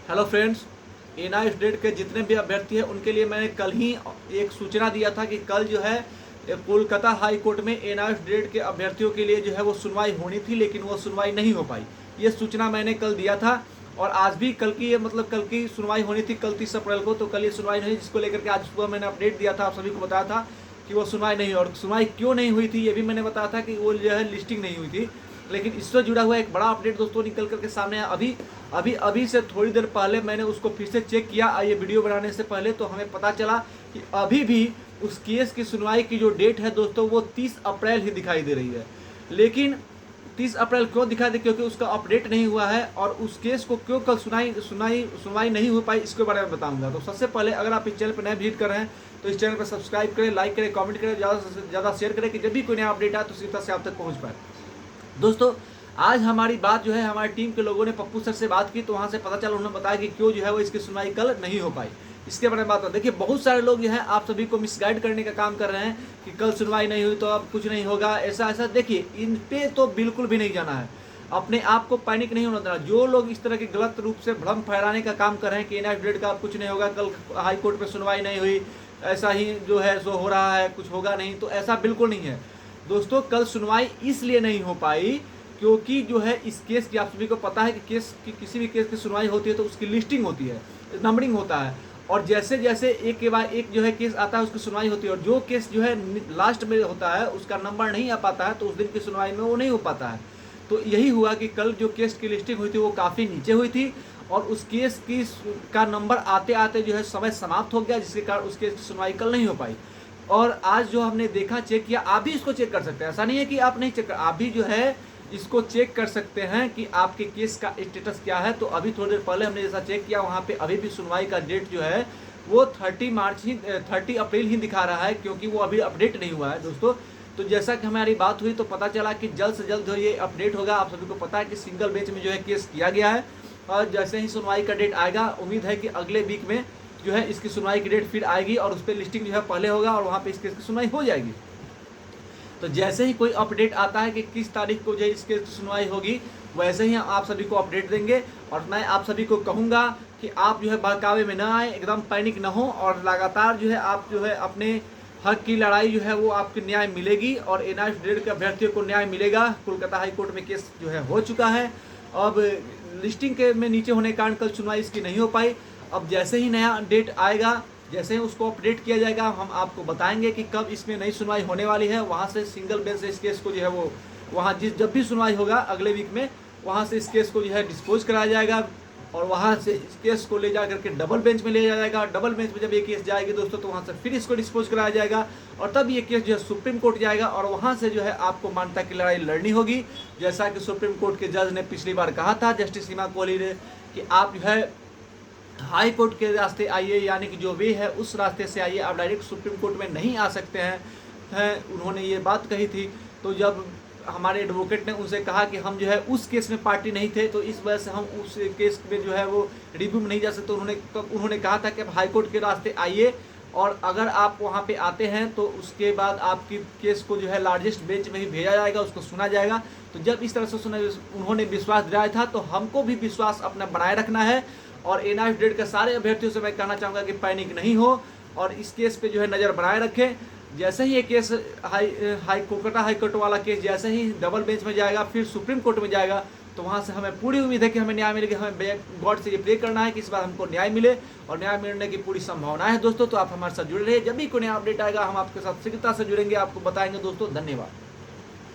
Hello friends, NI state के जितने भी अभ्यर्थी हैं उनके लिए मैंने कल ही एक सूचना दिया था कि कल जो है कोलकाता हाई कोर्ट में एनआई स्टेट के अभ्यर्थियों के लिए जो है वो सुनवाई होनी थी, लेकिन वो सुनवाई नहीं हो पाई। ये सूचना मैंने कल दिया था और आज भी कल की कल की सुनवाई होनी थी, कल 30 अप्रैल को। तो कल ये सुनवाई नहीं, जिसको लेकर के आज सुबह मैंने अपडेट दिया था, आप सभी को बताया था कि वो सुनवाई नहीं हुई। और सुनवाई क्यों नहीं हुई थी ये भी मैंने बताया था कि वो जो है लिस्टिंग नहीं हुई थी। लेकिन इससे जुड़ा हुआ एक बड़ा अपडेट दोस्तों निकल करके सामने आया। अभी से थोड़ी देर पहले मैंने उसको फिर से चेक किया ये वीडियो बनाने से पहले, तो हमें पता चला कि अभी भी उस केस की सुनवाई की जो डेट है दोस्तों वो 30 अप्रैल ही दिखाई दे रही है। लेकिन 30 अप्रैल क्यों दिखाई दे, क्योंकि उसका अपडेट नहीं हुआ है। और उस केस को क्यों कल सुनवाई नहीं हो पाई, इसके बारे में बताऊंगा। तो सबसे पहले अगर आप इस चैनल पर नए विजिट कर रहे हैं तो इस चैनल पर सब्सक्राइब करें, लाइक करें, कमेंट करें, ज़्यादा से ज़्यादा शेयर करें कि जब भी कोई नया अपडेट आए तो सीधा से आप तक पहुँच पाए। दोस्तों आज हमारी बात जो है हमारी टीम के लोगों ने पप्पू सर से बात की, तो वहाँ से पता चला, उन्होंने बताया कि क्यों जो है वो इसकी सुनवाई कल नहीं हो पाई। इसके बारे में बात करें। देखिए, बहुत सारे लोग जो है आप सभी को मिसगाइड करने का काम कर रहे हैं कि कल सुनवाई नहीं हुई तो अब कुछ नहीं होगा, ऐसा ऐसा। देखिए, इन पे तो बिल्कुल भी नहीं जाना है, अपने आप को पैनिक नहीं होना देना। जो लोग इस तरह के गलत रूप से भ्रम फैलाने का काम कर रहे हैं कि एनआई स्टेट का कुछ नहीं होगा, कल हाई कोर्ट में सुनवाई नहीं हुई, ऐसा ही जो है सो हो रहा है, कुछ होगा नहीं, तो ऐसा बिल्कुल नहीं है दोस्तों। कल सुनवाई इसलिए नहीं हो पाई क्योंकि जो है इस केस की, आप सभी को पता है कि केस की, किसी भी केस की सुनवाई होती है तो उसकी लिस्टिंग होती है, नंबरिंग होता है। और जैसे जैसे एक के बाद एक जो है केस आता है उसकी सुनवाई होती है। और जो केस जो है लास्ट में होता है उसका नंबर नहीं आ पाता है तो उस दिन की सुनवाई में वो नहीं हो पाता है। तो यही हुआ कि कल जो केस की लिस्टिंग हुई थी वो काफ़ी नीचे हुई थी और उस केस की का नंबर आते आते जो है समय समाप्त हो गया, जिसके कारण उस केस की सुनवाई कल नहीं हो पाई। और आज जो हमने देखा, चेक किया, आप भी इसको चेक कर सकते हैं, ऐसा नहीं है कि आप नहीं चेक कर, आप भी जो है इसको चेक कर सकते हैं कि आपके केस का स्टेटस क्या है। तो अभी थोड़ी देर पहले हमने जैसा चेक किया, वहाँ पे अभी भी सुनवाई का डेट जो है वो 30 अप्रैल ही दिखा रहा है, क्योंकि वो अभी अपडेट नहीं हुआ है दोस्तों। तो जैसा कि हमारी बात हुई तो पता चला कि जल्द से जल्द जो ये अपडेट होगा। आप सभी को पता है कि सिंगल बेंच में जो है केस किया गया है और जैसे ही सुनवाई का डेट आएगा, उम्मीद है कि अगले वीक में जो है इसकी सुनवाई की डेट फिर आएगी और उस पर लिस्टिंग जो है पहले होगा और वहाँ पे इस केस की सुनवाई हो जाएगी। तो जैसे ही कोई अपडेट आता है कि किस तारीख को जो है इस केस की सुनवाई होगी, वैसे ही आप सभी को अपडेट देंगे। और मैं आप सभी को कहूँगा कि आप जो है बहकावे में ना आए, एकदम पैनिक ना हो और लगातार जो है आप जो है अपने हक की लड़ाई जो है वो आपको न्याय मिलेगी और एनआई स्टेट के अभ्यर्थियों को न्याय मिलेगा। कोलकाता हाई कोर्ट में केस जो है हो चुका है, अब लिस्टिंग के में नीचे होने के कारण कल सुनवाई इसकी नहीं हो पाई। अब जैसे ही नया डेट आएगा, जैसे ही उसको अपडेट किया जाएगा, हम आपको बताएंगे कि कब इसमें नई सुनवाई होने वाली है। वहाँ से सिंगल बेंच से इस केस को जो है वो वहाँ जब भी सुनवाई होगा अगले वीक में, वहाँ से इस केस को जो है डिस्पोज कराया जाएगा और वहाँ से इस केस को ले जा करके डबल बेंच में ले जाया जाएगा। डबल बेंच में जब ये केस जाएगी दोस्तों तो वहाँ से फिर इसको डिस्पोज कराया जाएगा और तब ये केस जो है सुप्रीम कोर्ट जाएगा और वहाँ से जो है आपको मान्यता की लड़ाई लड़नी होगी। जैसा कि सुप्रीम कोर्ट के जज ने पिछली बार कहा था, जस्टिस सीमा कोहली ने, कि आप जो है हाई कोर्ट के रास्ते आइए, यानी कि जो वे है उस रास्ते से आइए, आप डायरेक्ट सुप्रीम कोर्ट में नहीं आ सकते हैं। उन्होंने ये बात कही थी। तो जब हमारे एडवोकेट ने उनसे कहा कि हम जो है उस केस में पार्टी नहीं थे तो इस वजह से हम उस केस में जो है वो रिव्यू में नहीं जा सकते, तो उन्होंने कहा था कि आप हाई कोर्ट के रास्ते आइए और अगर आप वहाँ पे आते हैं तो उसके बाद आपकी केस को जो है लार्जेस्ट बेंच में ही भेजा जाएगा, उसको सुना जाएगा। तो जब इस तरह से उन्होंने विश्वास दिलाया था तो हमको भी विश्वास अपना बनाए रखना है। और एनआई स्टेट के सारे अभ्यर्थियों से मैं कहना चाहूँगा कि पैनिक नहीं हो और इस केस पे जो है नज़र बनाए रखें। जैसे ही ये केस कोलकाता हाई कोर्ट वाला केस जैसे ही डबल बेंच में जाएगा, फिर सुप्रीम कोर्ट में जाएगा, तो वहाँ से हमें पूरी उम्मीद है कि हमें न्याय मिलेगा। हमें गॉड से ये प्रे करना है कि इस बार हमको न्याय मिले और न्याय मिलने की पूरी संभावना है दोस्तों। तो आप हमारे साथ जुड़े रहिए, जब भी कोई नया अपडेट आएगा हम आपके साथ शीघ्रता से जुड़ेंगे, आपको बताएंगे दोस्तों। धन्यवाद।